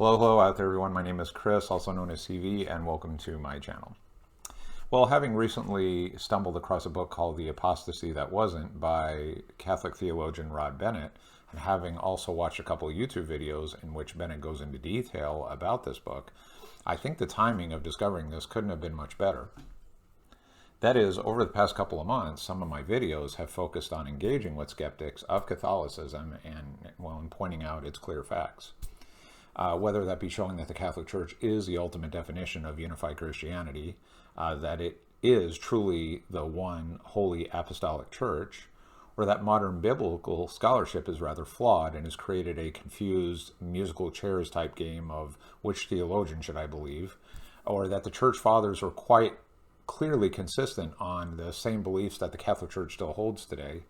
Hello out there everyone, my name is Chris, also known as CV, and welcome to my channel. Well, having recently stumbled across a book called The Apostasy That Wasn't by Catholic theologian Rod Bennett, and having also watched a couple of YouTube videos in which Bennett goes into detail about this book, I think the timing of discovering this couldn't have been much better. That is, over the past couple of months, some of my videos have focused on engaging with skeptics of Catholicism and pointing out its clear facts. Whether that be showing that the Catholic Church is the ultimate definition of unified Christianity, that it is truly the one holy apostolic church, or that modern biblical scholarship is rather flawed and has created a confused musical chairs type game of which theologian should I believe, or that the church fathers are quite clearly consistent on the same beliefs that the Catholic Church still holds today,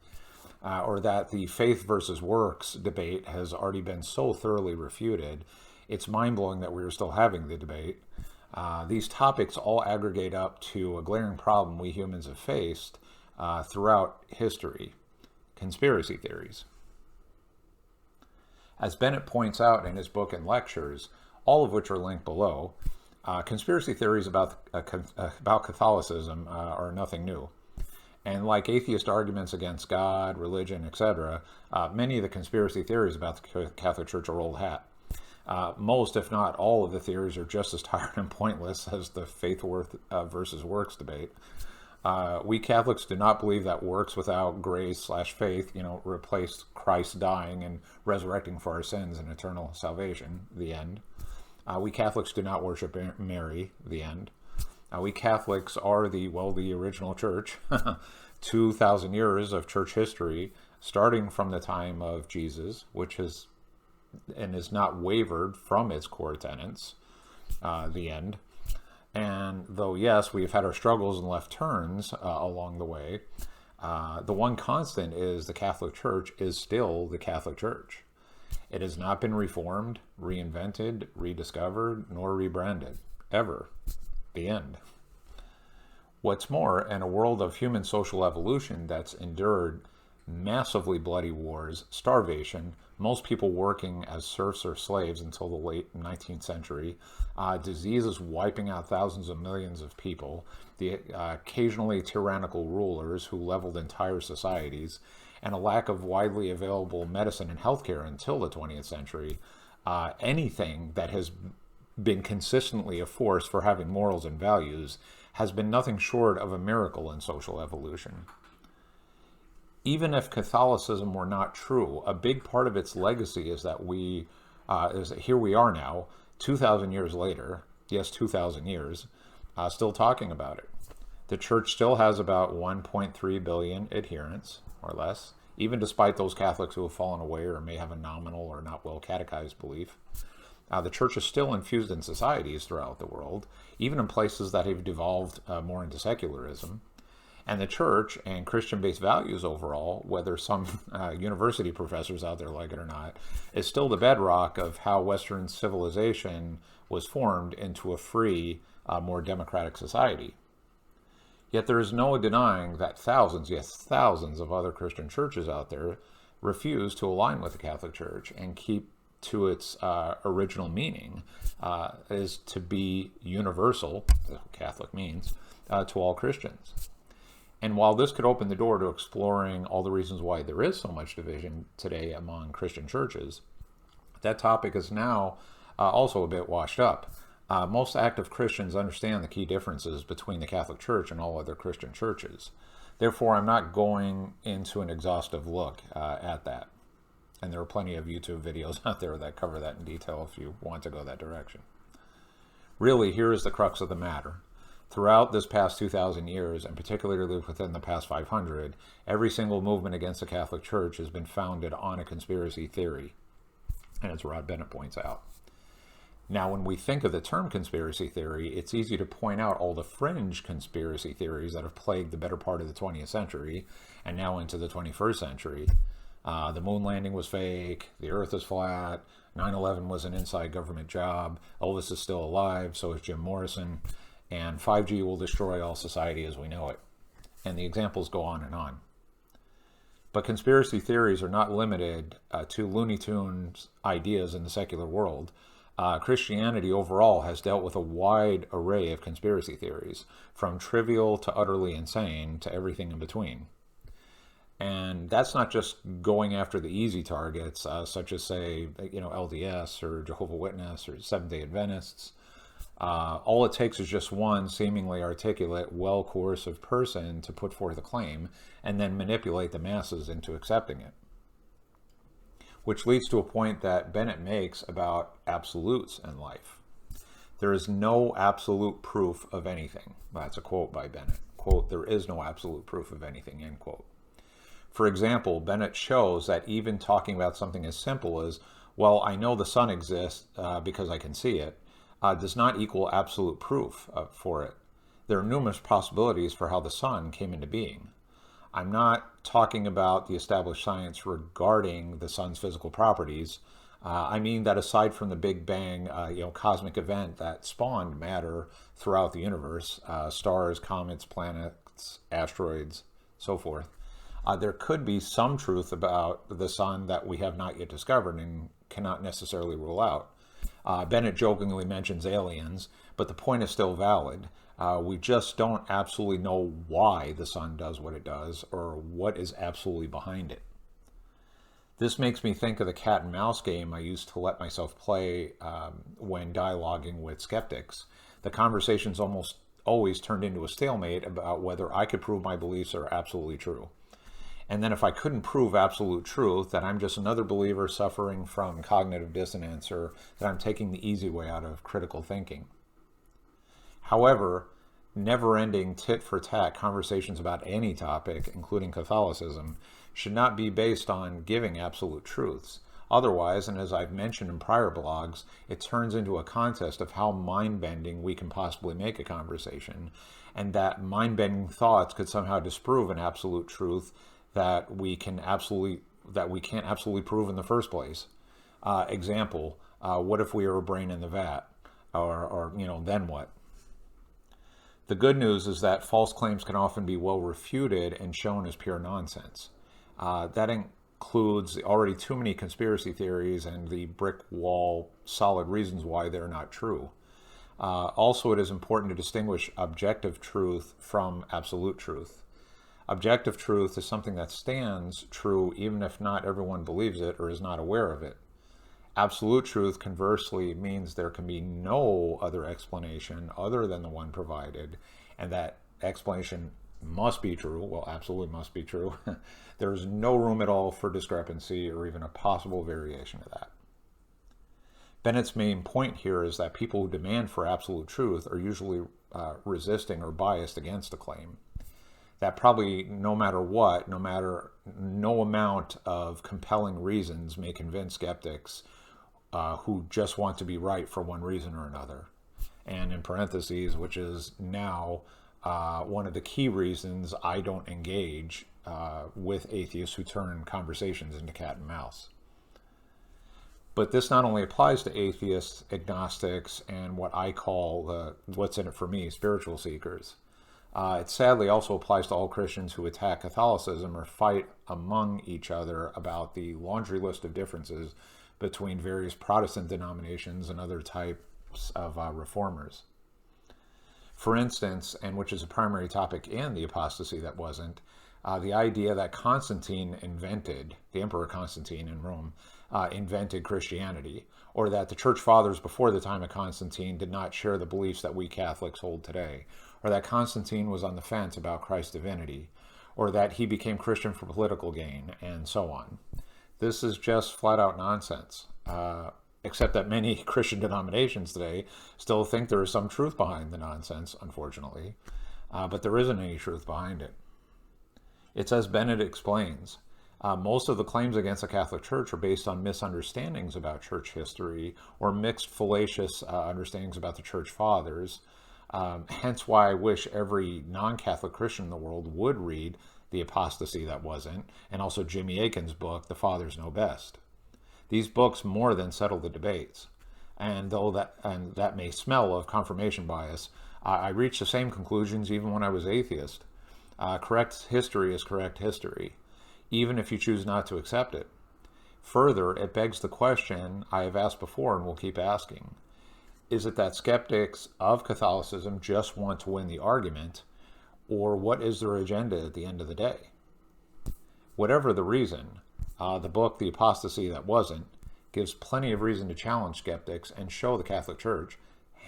or that the faith versus works debate has already been so thoroughly refuted, it's mind-blowing that we are still having the debate. These topics all aggregate up to a glaring problem we humans have faced throughout history: conspiracy theories. As Bennett points out in his book and lectures, all of which are linked below, conspiracy theories about Catholicism are nothing new. And like atheist arguments against God, religion, etc., many of the conspiracy theories about the Catholic Church are old hat. Most, if not all, of the theories are just as tired and pointless as the faith versus works debate. We Catholics do not believe that works without grace/faith, replace Christ dying and resurrecting for our sins and eternal salvation, the end. We Catholics do not worship Mary, the end. We Catholics are the original church, 2,000 years of church history, starting from the time of Jesus, which is not wavered from its core tenets, the end. And though, yes, we've had our struggles and left turns along the way, the one constant is the Catholic Church is still the Catholic Church. It has not been reformed, reinvented, rediscovered, nor rebranded, ever. The end. What's more, in a world of human social evolution that's endured massively bloody wars, starvation, most people working as serfs or slaves until the late 19th century, diseases wiping out thousands of millions of people, the occasionally tyrannical rulers who leveled entire societies, and a lack of widely available medicine and healthcare until the 20th century, anything that has been consistently a force for having morals and values has been nothing short of a miracle in social evolution. Even if Catholicism were not true, a big part of its legacy is that here we are now, 2,000 years later, yes, 2,000 years, still talking about it. The church still has about 1.3 billion adherents, or less, even despite those Catholics who have fallen away or may have a nominal or not well catechized belief. The church is still infused in societies throughout the world, even in places that have devolved more into secularism. And the church and Christian-based values overall, whether some university professors out there like it or not, is still the bedrock of how Western civilization was formed into a free, more democratic society. Yet there is no denying that thousands, yes, thousands of other Christian churches out there refuse to align with the Catholic Church and keep to its original meaning, is to be universal, what Catholic means, to all Christians. And while this could open the door to exploring all the reasons why there is so much division today among Christian churches, that topic is now also a bit washed up. Most active Christians understand the key differences between the Catholic Church and all other Christian churches. Therefore, I'm not going into an exhaustive look at that. And there are plenty of YouTube videos out there that cover that in detail if you want to go that direction. Really, here is the crux of the matter. Throughout this past 2,000 years, and particularly within the past 500, every single movement against the Catholic Church has been founded on a conspiracy theory, and as Rod Bennett points out. Now, when we think of the term conspiracy theory, it's easy to point out all the fringe conspiracy theories that have plagued the better part of the 20th century and now into the 21st century. The moon landing was fake, the earth is flat, 9/11 was an inside government job, Elvis is still alive, so is Jim Morrison, and 5G will destroy all society as we know it. And the examples go on and on. But conspiracy theories are not limited to Looney Tunes ideas in the secular world. Christianity overall has dealt with a wide array of conspiracy theories, from trivial to utterly insane to everything in between. And that's not just going after the easy targets, such as, say, LDS or Jehovah's Witness or Seventh-day Adventists. All it takes is just one seemingly articulate, well-coercive person to put forth a claim and then manipulate the masses into accepting it. Which leads to a point that Bennett makes about absolutes in life. There is no absolute proof of anything. That's a quote by Bennett. Quote, "There is no absolute proof of anything," end quote. For example, Bennett shows that even talking about something as simple as, well, I know the sun exists because I can see it, does not equal absolute proof for it. There are numerous possibilities for how the sun came into being. I'm not talking about the established science regarding the sun's physical properties. I mean that aside from the Big Bang, cosmic event that spawned matter throughout the universe, stars, comets, planets, asteroids, so forth, there could be some truth about the sun that we have not yet discovered and cannot necessarily rule out. Bennett jokingly mentions aliens, but the point is still valid. We just don't absolutely know why the sun does what it does or what is absolutely behind it. This makes me think of the cat and mouse game I used to let myself play when dialoguing with skeptics. The conversations almost always turned into a stalemate about whether I could prove my beliefs are absolutely true. And then if I couldn't prove absolute truth, that I'm just another believer suffering from cognitive dissonance, or that I'm taking the easy way out of critical thinking. However, never-ending tit-for-tat conversations about any topic, including Catholicism, should not be based on giving absolute truths. Otherwise, and as I've mentioned in prior blogs, it turns into a contest of how mind-bending we can possibly make a conversation, and that mind-bending thoughts could somehow disprove an absolute truth that we can't absolutely prove in the first place. Example: what if we were a brain in the vat? Or then what? The good news is that false claims can often be well refuted and shown as pure nonsense. That includes the already too many conspiracy theories and the brick wall solid reasons why they're not true. Also, it is important to distinguish objective truth from absolute truth. Objective truth is something that stands true even if not everyone believes it or is not aware of it. Absolute truth, conversely, means there can be no other explanation other than the one provided, and that explanation must be true. Well, absolutely must be true. There is no room at all for discrepancy or even a possible variation of that. Bennett's main point here is that people who demand for absolute truth are usually resisting or biased against the claim. That probably no matter what, no amount of compelling reasons may convince skeptics who just want to be right for one reason or another. And in parentheses, which is now one of the key reasons I don't engage with atheists who turn conversations into cat and mouse. But this not only applies to atheists, agnostics, and what I call the what's in it for me, spiritual seekers. It sadly also applies to all Christians who attack Catholicism or fight among each other about the laundry list of differences between various Protestant denominations and other types of reformers. For instance, and which is a primary topic in the apostasy that wasn't, the idea that Constantine invented, the Emperor Constantine in Rome, invented Christianity, or that the church fathers before the time of Constantine did not share the beliefs that we Catholics hold today, or that Constantine was on the fence about Christ's divinity, or that he became Christian for political gain, and so on. This is just flat out nonsense, except that many Christian denominations today still think there is some truth behind the nonsense, unfortunately, but there isn't any truth behind it. It's as Bennett explains. Most of the claims against the Catholic Church are based on misunderstandings about church history or mixed fallacious understandings about the church fathers. Hence why I wish every non-Catholic Christian in the world would read The Apostasy That Wasn't, and also Jimmy Akin's book, The Fathers Know Best. These books more than settle the debates. And though that may smell of confirmation bias, I reached the same conclusions even when I was atheist. Correct history is correct history, even if you choose not to accept it. Further, it begs the question I have asked before and will keep asking. Is it that skeptics of Catholicism just want to win the argument, or what is their agenda at the end of the day? Whatever the reason, the book, The Apostasy That Wasn't, gives plenty of reason to challenge skeptics and show the Catholic Church,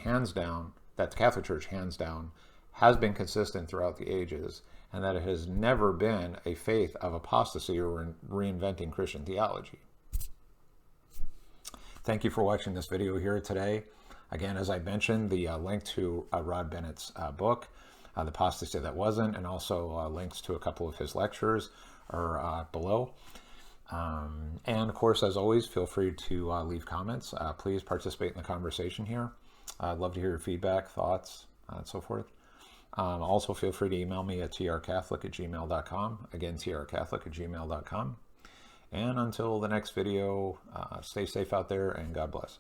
hands down, that the Catholic Church, hands down, has been consistent throughout the ages, and that it has never been a faith of apostasy or reinventing Christian theology. Thank you for watching this video here today. Again, as I mentioned, the link to Rod Bennett's book, The Apostasy That Wasn't, and also links to a couple of his lectures are below. And of course, as always, feel free to leave comments. Please participate in the conversation here. I'd love to hear your feedback, thoughts, and so forth. Also, feel free to email me at trcatholic@gmail.com. Again, trcatholic@gmail.com. And until the next video, stay safe out there and God bless.